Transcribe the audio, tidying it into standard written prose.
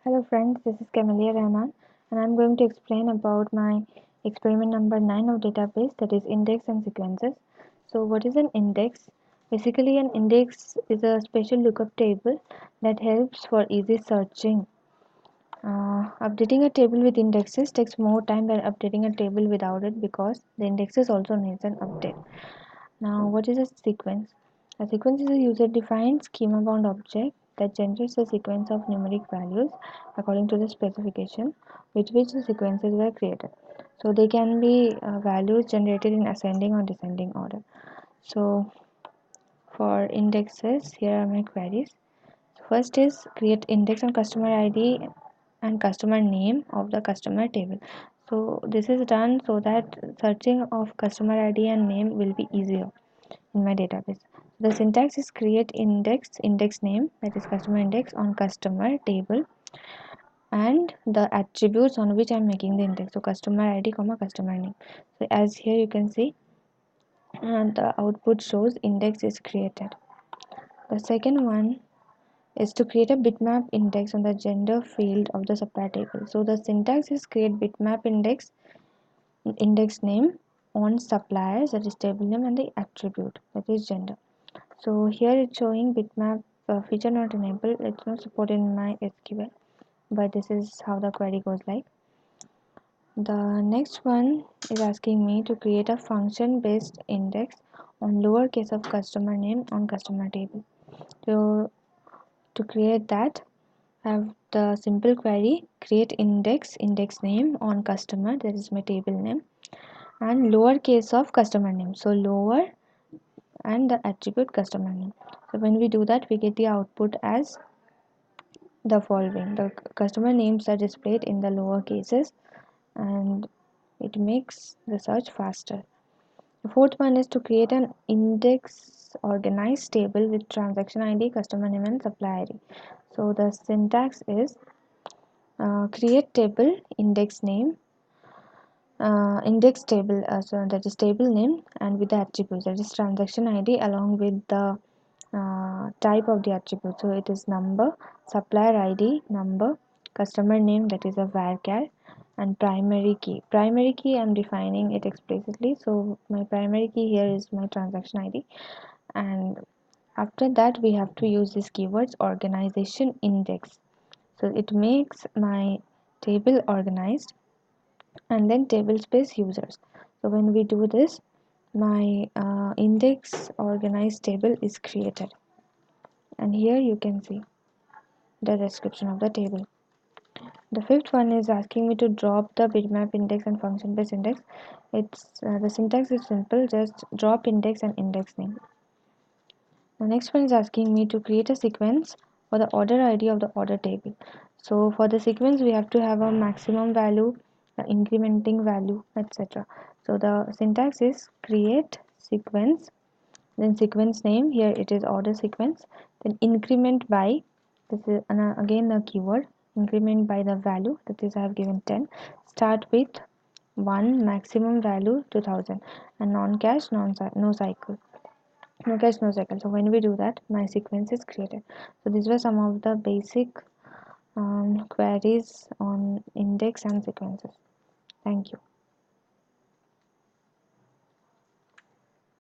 Hello friends, this is Camelia Rahman and I'm going to explain about my experiment number 9 of database, that is index and sequences. So what is an index? Basically an index is a special lookup table that helps for easy searching. Updating a table with indexes takes more time than updating a table without it because the indexes also needs an update. Now, what is a sequence? A sequence is a user-defined schema-bound object that generates a sequence of numeric values according to the specification with which the sequences were created. So they can be values generated in ascending or descending order. So for indexes, here are my queries. First is create index on customer ID and customer name of the customer table. So this is done so that searching of customer ID and name will be easier in my database. The syntax is create index name, that is customer index on customer table, and the attributes on which I am making the index. So customer ID comma customer name. So as here you can see, the output shows index is created. The second one is to create a bitmap index on the gender field of the supplier table. So the syntax is create bitmap index name on suppliers, that is table name, and the attribute, that is gender. So here it's showing bitmap feature not enabled. It's not supported in my SQL, but this is how the query goes like. The next one is asking me to create a function based index on lowercase of customer name on customer table. So to create that, I have the simple query create index name on customer, that is my table name, and lowercase of customer name, so lower, and the attribute customer name. So when we do that, we get the output as the following. The customer names are displayed in the lower cases and it makes the search faster. The fourth one is to create an index organized table with transaction ID, customer name, and supply ID. So the syntax is create table index name, index table, so that is table name, and with the attributes, that is transaction ID along with the type of the attribute. So it is number, supplier ID number, customer name, that is a varchar, and primary key. Primary key I'm defining it explicitly, so my primary key here is my transaction ID, and after that we have to use this keywords organization index. So it makes my table organized, and then table space users. So when we do this, my index organized table is created, and here you can see the description of the table. The fifth one is asking me to drop the bitmap index and function based index. It's the syntax is simple, just drop index and index name. The next one is asking me to create a sequence for the order ID of the order table. So for the sequence we have to have a maximum value, the incrementing value, etc. So the syntax is create sequence, then sequence name, here it is order sequence, then increment by, this is again a keyword, increment by the value, that is I have given 10, start with 1, maximum value 2000, and non-cache, no cycle, no cache, no cycle. So when we do that, my sequence is created. So these were some of the basic queries on index and sequences. Thank you.